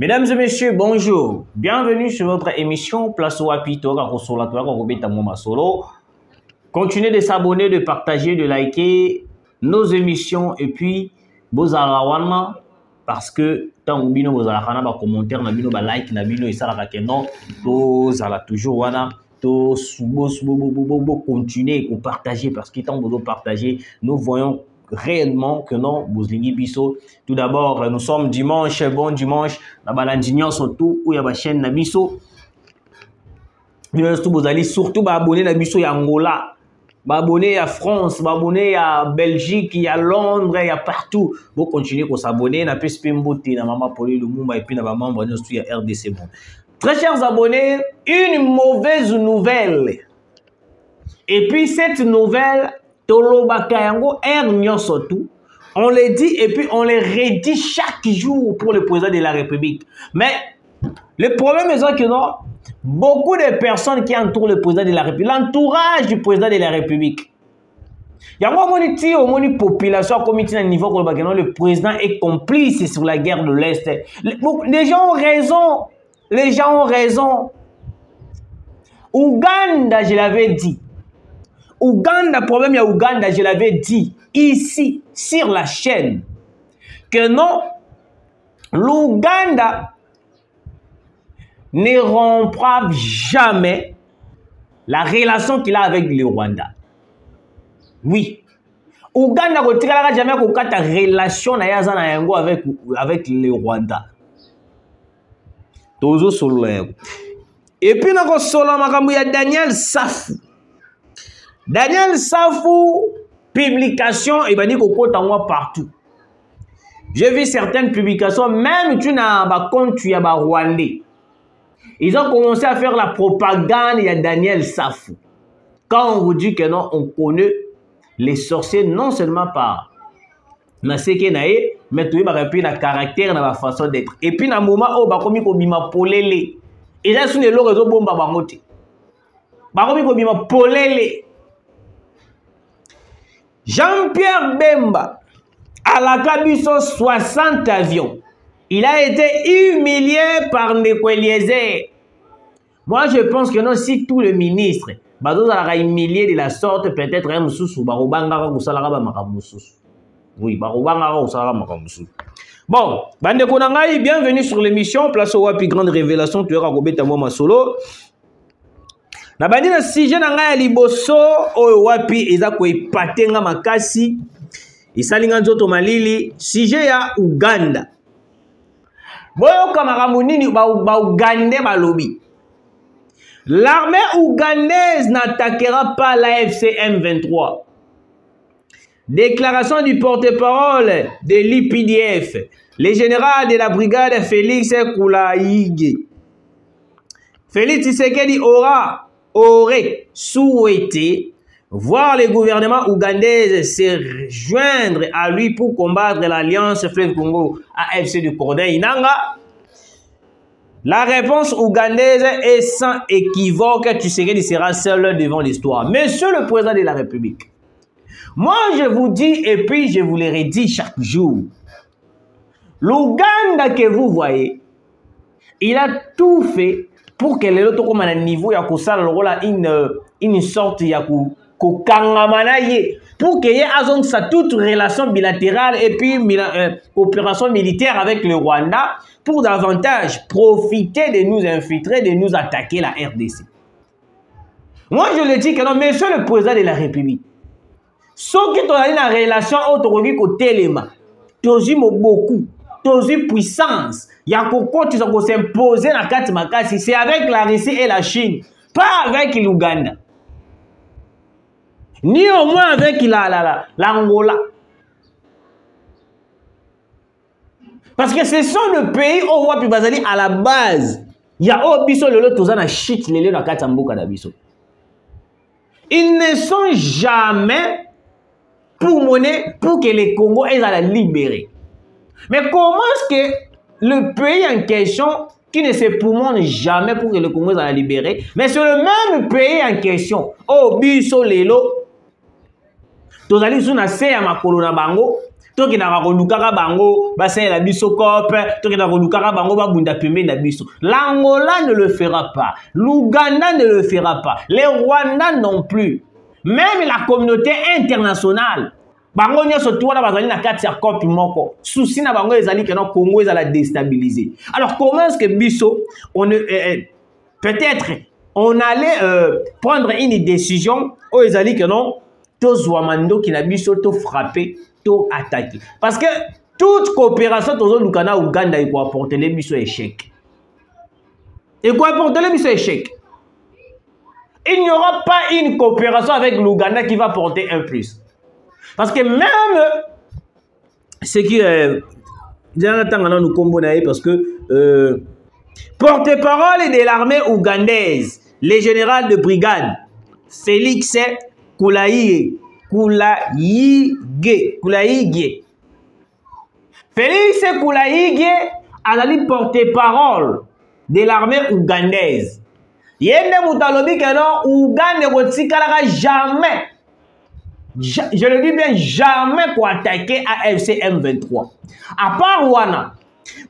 Mesdames et messieurs, bonjour. Bienvenue sur votre émission Place au Wapito. Continuez de s'abonner, de partager, de liker nos émissions et puis vos alawana parce que tant que vous avez des commentaires, des likes, des ça la non, vous allez toujours wana continuer à partager parce que tant que vous partagez, nous voyons réellement que non, Bouzlini Bisso. Tout d'abord, nous sommes dimanche, bon dimanche, la balandignon surtout, où il y a ma chaîne Nabisso. Vous allez surtout abonner à Bisso et Angola, abonner à France, abonner à Belgique, il y a Londres, il y a partout. Vous continuez à s'abonner, na PSP Mbote, na Maman Poli, le Mumba et puis na membre de RDC Monde. Très chers abonnés, une mauvaise nouvelle. Et puis cette nouvelle, on les dit et puis on les redit chaque jour pour le président de la République. Mais le problème est que non, beaucoup de personnes qui entourent le président de la République, l'entourage du président de la République, il y a une population comme niveau le président est complice sur la guerre de l'Est. Les gens ont raison. Les gens ont raison. Ouganda, je l'avais dit. Ouganda, problème, il y a Ouganda, je l'avais dit ici, sur la chaîne, que non, l'Ouganda ne rompra jamais la relation qu'il a avec le Rwanda. Oui. Ouganda ne tirera jamais ta relation avec le Rwanda. Et puis, il y a Daniel Safou. Daniel Safou, publication, il va dire qu'on compte en moi partout. J'ai vu certaines publications, même tu n'as pas compte, tu as pas Rwandais. Ils ont commencé à faire la propagande, il y a Daniel Safou. Quand on vous dit que non, on connaît les sorciers non seulement par mais tout le caractère, la façon d'être. Et puis, dans le moment où on a polélé, et là, sur les lots, ils ont bombardier. Jean-Pierre Bemba, à la Kabysso 60 avions. Il a été humilié par Ndeko Eliezer. Moi, je pense que non, si tout le ministre, a humilié de la sorte, peut-être un sous oui, bon, bande konangai, bienvenue sur l'émission Place au Wapi Grande Révélation, tu auras Robert Moma Solo. Na bandi na sujet na ngai ya liboso oyo wapi eza ko epatenga makasi isalinga nzoto malili sujet ya Uganda. Boyo kamaramu nini ba Ugandais balobi. L'armée ougandaise n'attaquera pas l'AFC M23. Déclaration du porte-parole de l'IPDF, le général de la brigade Félix Koulaïgue. Félix Tshisekedi aurait souhaité voir le gouvernement ougandais se joindre à lui pour combattre l'alliance Fleuve Congo AFC du Corday Inanga. La réponse ougandaise est sans équivoque, Tshisekedi sera seul devant l'histoire. Monsieur le président de la République, moi je vous dis et puis je vous le redis chaque jour, l'Ouganda que vous voyez, il a tout fait pour que les autres comme à niveau ya une sorte ya pour qu'il y ait toute relation bilatérale et puis coopération militaire avec le Rwanda pour davantage profiter de nous infiltrer, de nous attaquer la RDC. Moi je le dis que non, monsieur le président de la République, ceux qui ont une relation autorobique au téléma, tous beaucoup, tous puissance, il y a beaucoup qui sont s'imposer dans la carte makasi, c'est avec la Russie et la Chine, pas avec l'Ouganda. Ni au moins avec l'Angola. Parce que ce sont les pays où on va à la base. Il y a Obiso le lot dans la chute les dans la Mboka d'Abiso. Ils ne sont jamais pour monnaie pour que les Congos aient à la libérer. Mais comment est-ce que le pays en question qui ne se pourmonne jamais pour que le Congo aient à la libérer, mais c'est le même pays en question, Obiso Lelo, tozali sous na se ya makolo na bango Toki na kolukaka bango basala biso kope, toki na kolukaka bango babunda pembe na biso. L'Angola ne le fera pas, l'Ouganda ne le fera pas, les Rwandais non plus. Même la communauté internationale bango nyonso to wana bazali na kati ya kope moko. Souci na bango ezali que non Congo ezala déstabiliser. Alors comment est-ce que biso on peut-être on allait prendre une décision où ezali que non to zwamando ki na biso to frapper to attaquer. Parce que toute coopération tozo lukana Uganda il faut apporter les biso échec. Et quoi apporter les biso échec? Il n'y aura pas une coopération avec l'Ouganda qui va porter un plus. Parce que même ce qui est parce que porte-parole de l'armée ougandaise, le général de brigade Félix Kulaigye. Félix Kulaigye a dit porte-parole de l'armée ougandaise. Yende Moutalobi que non, Ouganda ne retikala jamais. Je le dis bien, jamais pour attaquer AFC M23. À part Wana,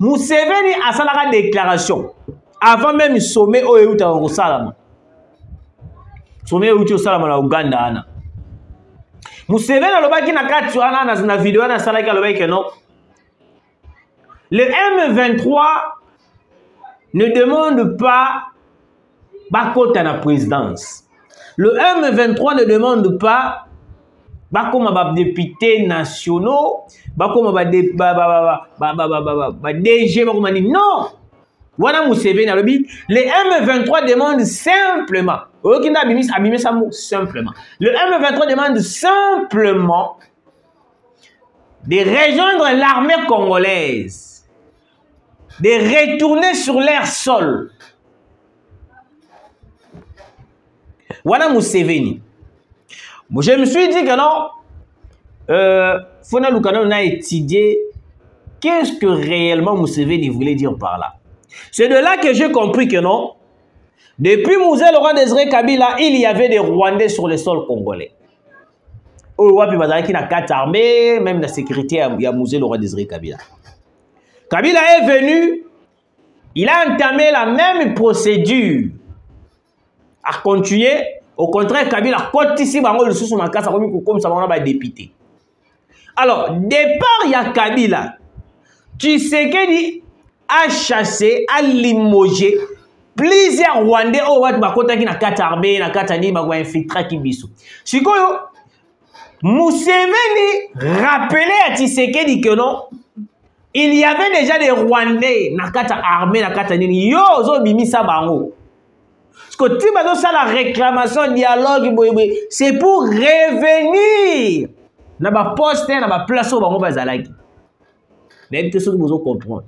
Museveni a fait la déclaration avant même le sommet au Salama. Sommet au Salama na Ouganda ana. Museveni a lobaki na kati wana na vidéo na salaki a lobaki que non. Le M23 ne demande pas Bakota na présidence. Le M23 ne demande pas Bakoma députés nationaux, Bakoma DG, Bakoma ni non. Wana Museveni a le M23 demande simplement. Simplement. Le M23 demande simplement de rejoindre l'armée congolaise, de retourner sur leur sol. Voilà Museveni. Je me suis dit que non, Fona Lukana on a étudié qu'est-ce que réellement Museveni voulait dire par là. C'est de là que j'ai compris que non, depuis Mouzé Laurent Désiré Kabila, il y avait des Rwandais sur le sol congolais. Wapi bazalaki na 4 armées, même la sécurité il y a Mouzé Laurent Désiré Kabila. Kabila est venu, il a entamé la même procédure à continuer. Au contraire, Kabila a ici bango le sous makasa comme ça va député. Alors, départ il y a Kabila. Tshisekedi a chassé, a limogé plusieurs Rwandais au wat bakota ki na 4 armées, na 4 ani ba infiltrer kibiso. Sikoyo Museveni rappelait à Tshisekedi que non, il y avait déjà des Rwandais na 4 armées, na 4 ani yo zo bimisa bango. Parce que tu vas faire la réclamation, dialogue, c'est pour revenir. Na ba poste, na ba place au bango bazalaki. Mais que ce que vous comprenez.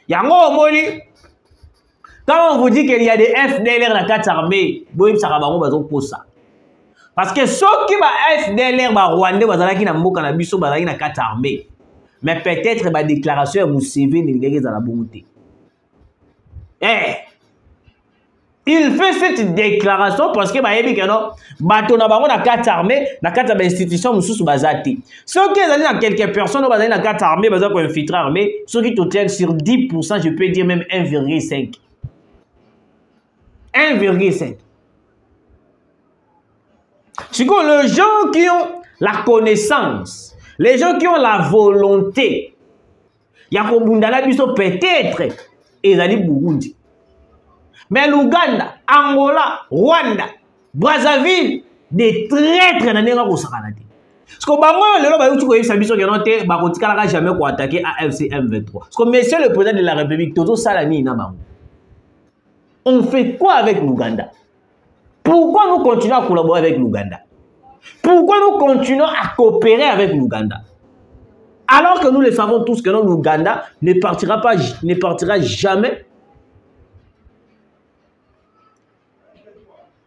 Yango omoni. Quand on vous dit qu'il y a des FDLR dans 4 armées, boy ça va bango bazo posa. Parce que ceux qui va FDLR ba Rwandais bazalaki na mboka na biso bazalaki na 4 armées. Mais peut-être ba déclaration Museveni ngeke za la bonté. Il fait cette déclaration parce que bayebi que non bato na bango na 4 armées na 4 institutions mususu bazati. Ceux qui sont dans quelques personnes bazali na 4 armées bazali ko infiltrer armée, ceux qui total sur 10%, je peux dire même 1,5. 1,5. C'est que les gens qui ont la connaissance, les gens qui ont la volonté, Yakobundala biso peut-être ezali Burundi. Mais l'Ouganda, Angola, Rwanda, Brazzaville, des traîtres dans les Rosakanati. Parce que Bango, le jamais pour attaquer AFC M23. Parce que monsieur le président de la République, Toto Salani, on fait quoi avec l'Ouganda? Pourquoi nous continuons à collaborer avec l'Ouganda? Pourquoi nous continuons à coopérer avec l'Ouganda? Alors que nous le savons tous que l'Ouganda ne partira jamais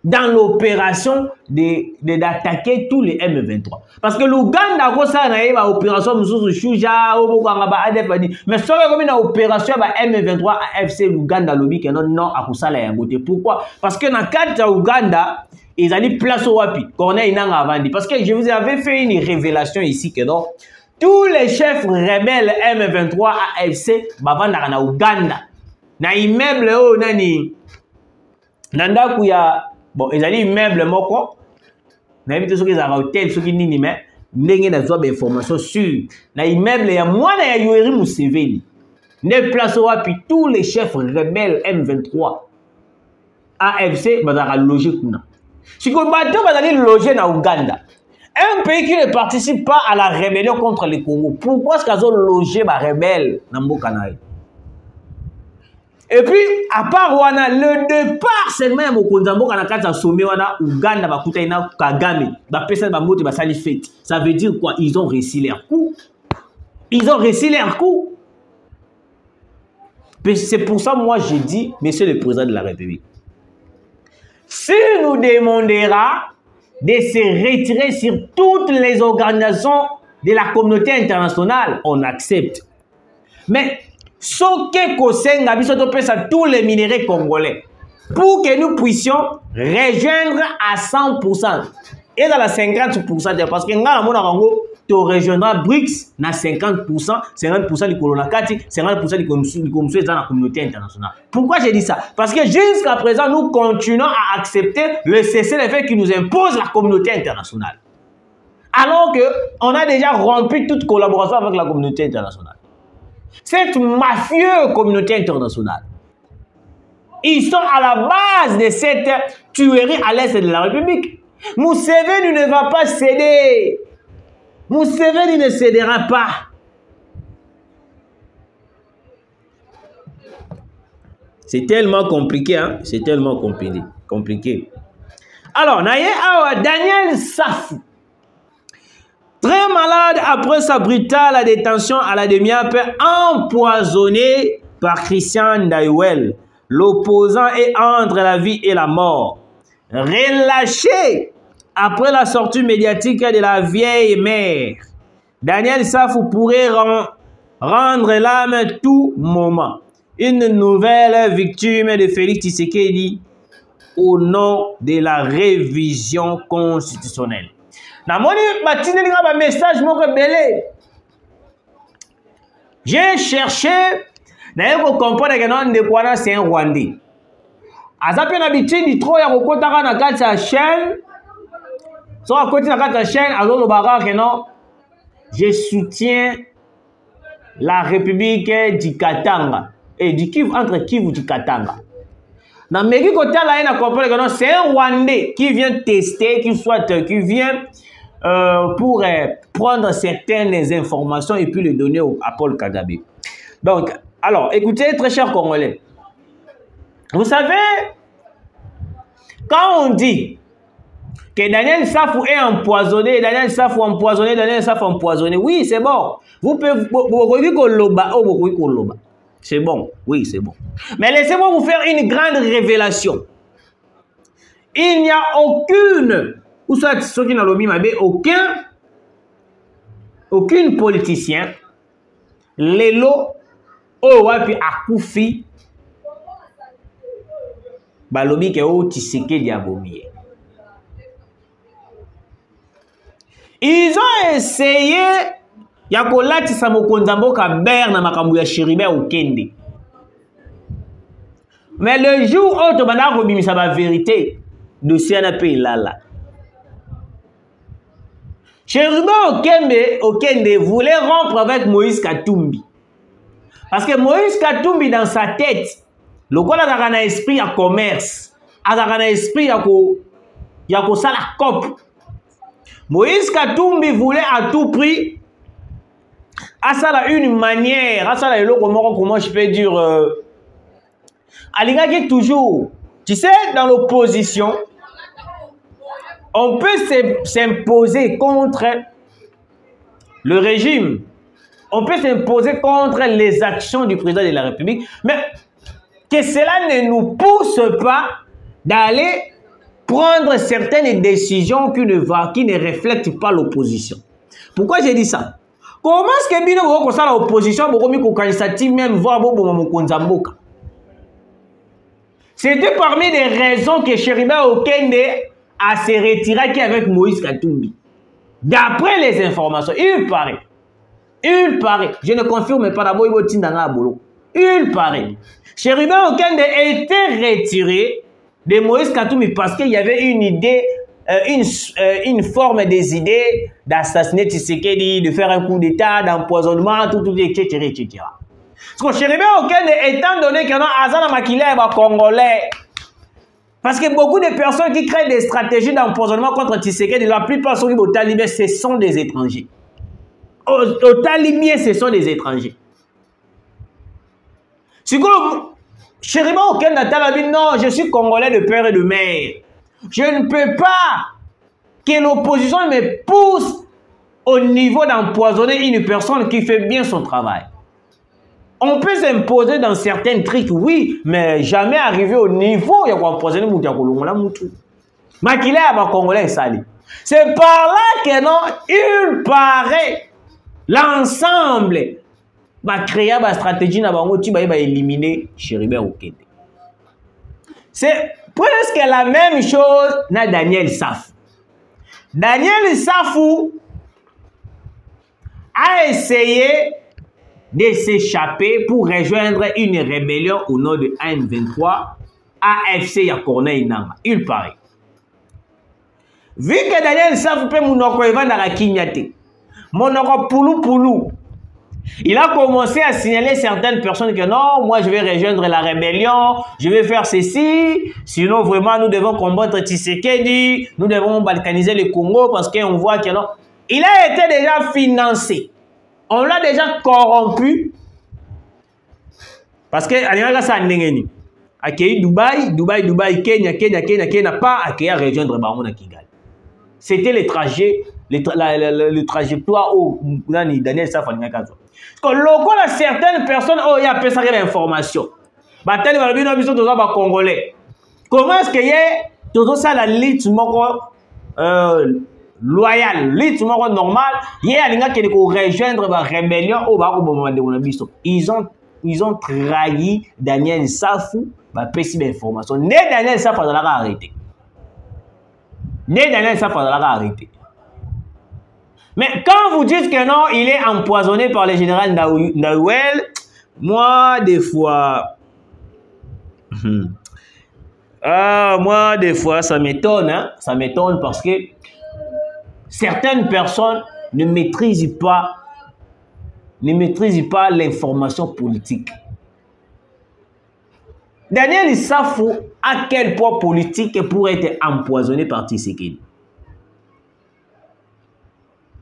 dans l'opération d'attaquer tous les M23. Parce que l'Ouganda a une opération mais si on a une opération M23 AFC l'Ouganda lobby que non à Kusala Yangote. Pourquoi? Parce que dans le cadre de l'Ouganda, ils ont mis place au Wapi. Corneille Nanga Avandi. Parce que je vous avais fait une révélation ici que non. tous les chefs rebelles M23 AFC bavandaka na Uganda. Na immeuble o nani nanda kuya bon ezali immeuble moko na éviter ceux qui ont hôtel ceux qui nini mais ndenge na zwa information sur na immeuble ya mwana ya Yoweri Museveni ne place wapi tous les chefs rebelles M23 AFC bazaka loger kuna. Si ko bato bazali loger na Uganda. Un pays qui ne participe pas à la rébellion contre le Congo. Pourquoi est-ce qu'ils ont logé les rebelles dans le Canada? Et puis, à part Wana, le départ, c'est même au Konzambo, quand on a sommet, Uganda, Bakutaina, Kagame, ça veut dire quoi? Ils ont réussi leur coup. Ils ont réussi leur coup. C'est pour ça, moi, j'ai dit, monsieur le président de la République, si nous demandera de se retirer sur toutes les organisations de la communauté internationale, on accepte. Mais ce que tous les minéraux congolais, pour que nous puissions rejoindre à 100%, et dans la 50%, parce que tu rejoindras BRICS na 50%, 50% du Kolonakati, 50% du dans la communauté internationale. Pourquoi j'ai dit ça? Parce que jusqu'à présent, nous continuons à accepter le cessez-le-feu qui nous impose la communauté internationale. Alors qu'on a déjà rompu toute collaboration avec la communauté internationale. Cette mafieuse communauté internationale, ils sont à la base de cette tuerie à l'est de la République. Museveni ne va pas céder. Museveni ne cédera pas. C'est tellement compliqué, hein? C'est tellement compliqué. Alors, Daniel Safou, très malade après sa brutale détention à la demi-heure, empoisonné par Christian Ndaiwel, l'opposant est entre la vie et la mort. Relâché après la sortie médiatique de la vieille mère, Daniel Safou pourrait rendre l'âme tout moment. Une nouvelle victime de Félix Tshisekedi au nom de la révision constitutionnelle. Message j'ai cherché, pour comprendre que c'est un Rwandais. Azapi na bitini trop ya kokotaka na kati ya chaîne. So à côté de la chaîne, je soutiens la République du Katanga et du Kivu, entre Kivu du Katanga. Dans mes côtés, c'est un Rwandais qui vient tester, qui vient pour prendre certaines informations et puis les donner à Paul Kagame. Donc, alors, écoutez, très chers Congolais, vous savez, quand on dit que Daniel Safou est empoisonné, oui, c'est bon. Vous pouvez c'est bon, oui, c'est bon. Mais laissez-moi vous faire une grande révélation. Il n'y a aucun politicien, Lelo, Owapi Akoufi, Balobi ke o Tshisekedi abomiye. Ils ont essayé ya kolatisa mokonzi mboka Berne na makambo ya Chéribert Okende. Mais le jour où tu vas rebimisa la vérité, dossier n'a pas là. Chéribert Okende voulait rompre avec Moïse Katumbi. Parce que Moïse Katumbi dans sa tête, le quoi a un esprit à commerce, a un esprit à ça la COP. Moïse Katumbi voulait à tout prix, à ça une manière, à ça comment je peux dire, Alingaki toujours, tu sais, dans l'opposition, on peut s'imposer contre le régime, on peut s'imposer contre les actions du président de la République, mais que cela ne nous pousse pas d'aller prendre certaines décisions qui ne reflètent pas l'opposition. Pourquoi j'ai dit ça? Comment est-ce que Bino vous ça l'opposition même voir c'était parmi les raisons que Chéribert Okende a se retiré avec Moïse Katumbi. D'après les informations, il paraît Il paraît, je ne confirme pas d'abord, il paraît. Chérubin Okende était retiré de Moïse Katumbi parce qu'il y avait une idée, une forme des idées d'assassiner Tshisekedi, de faire un coup d'état, d'empoisonnement, tout, etc., etc. Parce que Chérubin Okende, étant donné qu'il y a un Azana Makila et Congolais, parce que beaucoup de personnes qui créent des stratégies d'empoisonnement contre Tshisekedi, la plupart sont au talibé, ce sont des étrangers. Au talibé, ce sont des étrangers. Si Chérubin Okende a dit non, je suis Congolais de père et de mère. Je ne peux pas que l'opposition me pousse au niveau d'empoisonner une personne qui fait bien son travail. On peut s'imposer dans certains trucs, oui, mais jamais arriver au niveau où il y a empoisonner Moutou. Makile à Congolais sali. C'est par là que non, il paraît l'ensemble va créer une stratégie na bango ti ba éliminer Chérubin Okende. C'est presque la même chose na Daniel Safou. Daniel Safou a essayé de s'échapper pour rejoindre une rébellion au nom de AM23 AFC ya Corneille Nangaa. Il paraît. Vu que Daniel Safou peut monoko evanda kinyate, monoko poulou, il a commencé à signaler certaines personnes que non, moi je vais rejoindre la rébellion, je vais faire ceci, sinon vraiment nous devons combattre Tshisekedi, nous devons balkaniser le Congo parce qu'on voit que non. Il a été déjà financé. On l'a déjà corrompu. Parce que Dubaï, Kenya, pas à rejoindre Barona Kigali. C'était le trajet, le trajectoire où Daniel Safou a dit. Lorsque certaines personnes ont appelé ça l'information, Congolais. Comment est-ce qu'il y a tout ça la lutte loyal, lutte normal, il y a des gens qui ont rejoindre la rébellion au ils ont trahi Daniel Safou, bah précis d'information. Né Daniel Safou a arrêté. Mais quand vous dites que non, il est empoisonné par le général Naouel, moi des fois ça m'étonne, hein? Ça m'étonne parce que certaines personnes ne maîtrisent pas l'information politique. Daniel Safou, à quel point politique pour être empoisonné par Tshisekedi?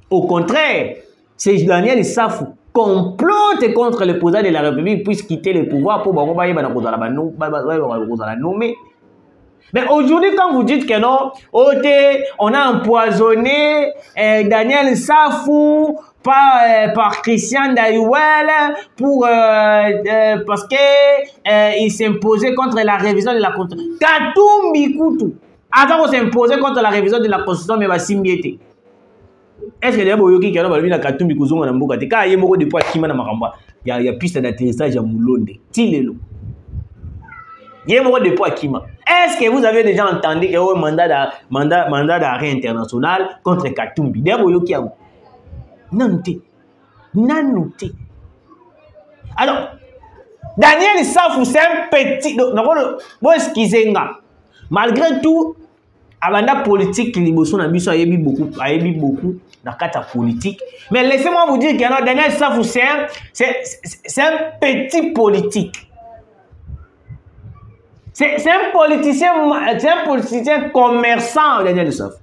Au contraire, c'est Daniel Safou complote contre le président de la République puisse quitter le pouvoir pour la nommer. Mais aujourd'hui, quand vous dites que non, on a empoisonné Daniel Safou par Christian Daouel parce qu'il s'imposait contre la révision de la Constitution. Katumbi Kutu. Attends, on s'imposait contre la révision de la Constitution, mais va s'imbiéter. Est-ce que les gens qui ont vu la Katumbi Kutu ont dit quand il y a beaucoup de poids qui il y a piste d'atterrissage à Moulonde. Tilelo. Il y a beaucoup de poids qui m'a. Est-ce que vous avez déjà entendu qu'il y a un mandat d'arrêt international contre Katumbi? Non. Alors, Daniel Safou, c'est un petit. Malgré tout, avant la politique, il y a beaucoup dans le politique. Mais laissez-moi vous dire que Daniel Safou, c'est un petit politique. C'est un politicien commerçant, Daniel Safou.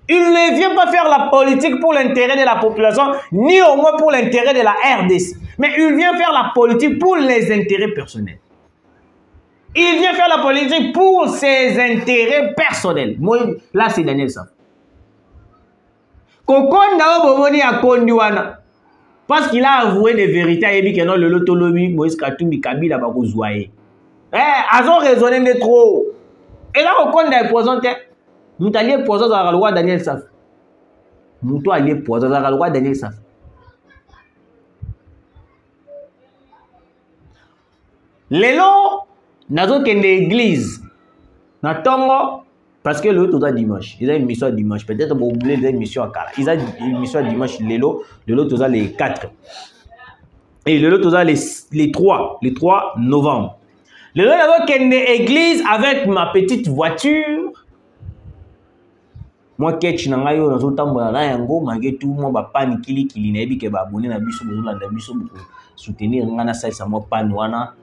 Il ne vient pas faire la politique pour l'intérêt de la population, ni au moins pour l'intérêt de la RDC. Mais il vient faire la politique pour les intérêts personnels. Il vient faire la politique pour ses intérêts personnels. Moi, là, c'est Daniel Safou. Parce qu'il a avoué des vérités, il a dit que non, le lotolobi, Moïse Katumbi, Kabila, Bakouzoaye. Ils ont raisonné de trop. Et là, on compte des poisons. Nous allons poison dans la loi Daniel Safou. Nous allons poison dans la loi Daniel Safou. Les lois, nous avons une église. Nous avons Parce que le tout dimanche, ils ont une mission dimanche. Peut-être vous oubliez une mission à Kala. Ils ont une mission dimanche, le tout les 4. Et le tout les 3 novembre. Le lot d'abord qu'il y a une église avec ma petite voiture. Moi, ketch nanga yo nazo tambola na yango malgré tout moi ba pan kili na yebi ke ba abonné na biso bozo landa biso beaucoup soutenir ngana salisa moi pan wana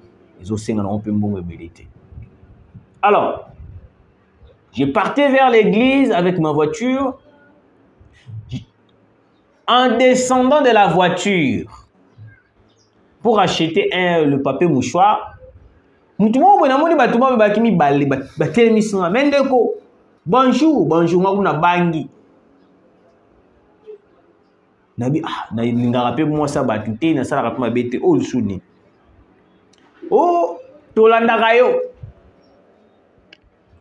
ezo senga na mpe mbongo ebelete. Alors, je partais vers l'église avec ma voiture. En descendant de la voiture pour acheter le papier mouchoir, mutumo bona moni batuma ba kimi balé ba télémission mendeko. Bonjour, bonjour, na bangi. Nabi na ngara pe moi ça batute na sala ka bete o suni. Oh, tolanda kayo.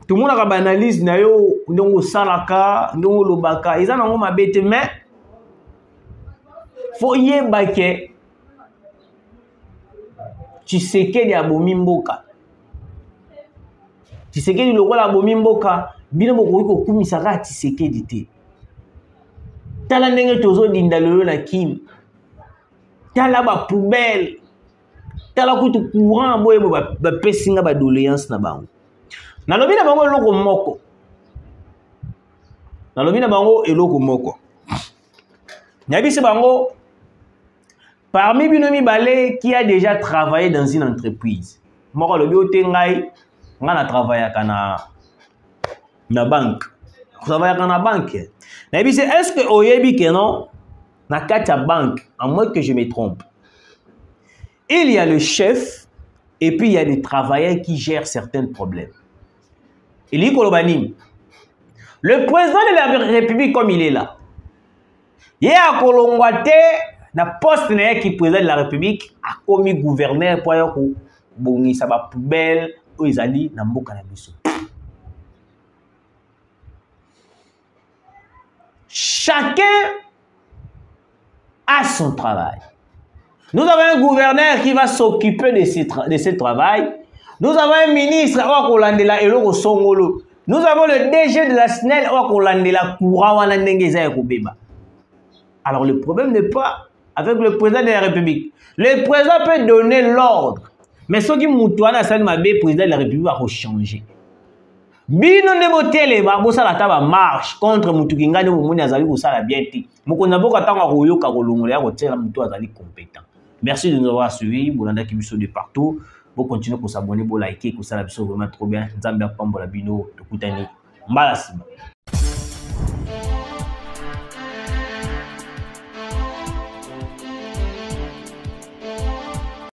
Tout le monde a une analyse na yo ndongo salaka, ndongo lobaka, eza nango mabete mais faut yeba ke Tshisekedi abomi mboka. Tshisekedi lokola abomi mboka. Bino bokoki kokumisa kaka Tshisekedi te. Tala ndenge tozodinda lelo na Kim. Tala ba poubelle. Tala kutu courant boye ba pesinga ba doléance na bango. Nalobi na bango eloko moko. Nalobi na bango eloko moko. Nabisi bango parmi bino mibale qui a déjà travaillé dans une entreprise. Moko lobi otengai ngana travailler na banque. Travailler dans la banque. Est-ce que oyebi que non na kata banque, à moins que je me trompe. Il y a le chef et puis il y a des travailleurs qui gèrent certains problèmes. Il dit Kolobanim. Le président de la République comme il est là. Il y a Kolongwate na poste qui président de la République a commis gouverneur pour yoko bongi ça va poubelle ou izali na mboka na biso. Chacun a son travail. Nous avons un gouverneur qui va s'occuper de ce travail. Nous avons un ministre qui va eloko songolo. Nous avons le DG de la SNEL qui va courant. Alors le problème n'est pas avec le président de la République. Le président peut donner l'ordre. Mais ce qui moutouana le président de la République va changer. Bino ne botele ba bosala taba marche contre mutukinga ne bomoni azali kosala bien ti. Mokonza boka tanga koyoka kolongola ya kotela mutu azali compétent. Merci de nous avoir suivis. Bolanda Kibiso de partout. Vous continuez pour s'abonner, pour liker, pour ça la biso vraiment trop bien. Nzambe apambola bino tokutani. Mbala sima.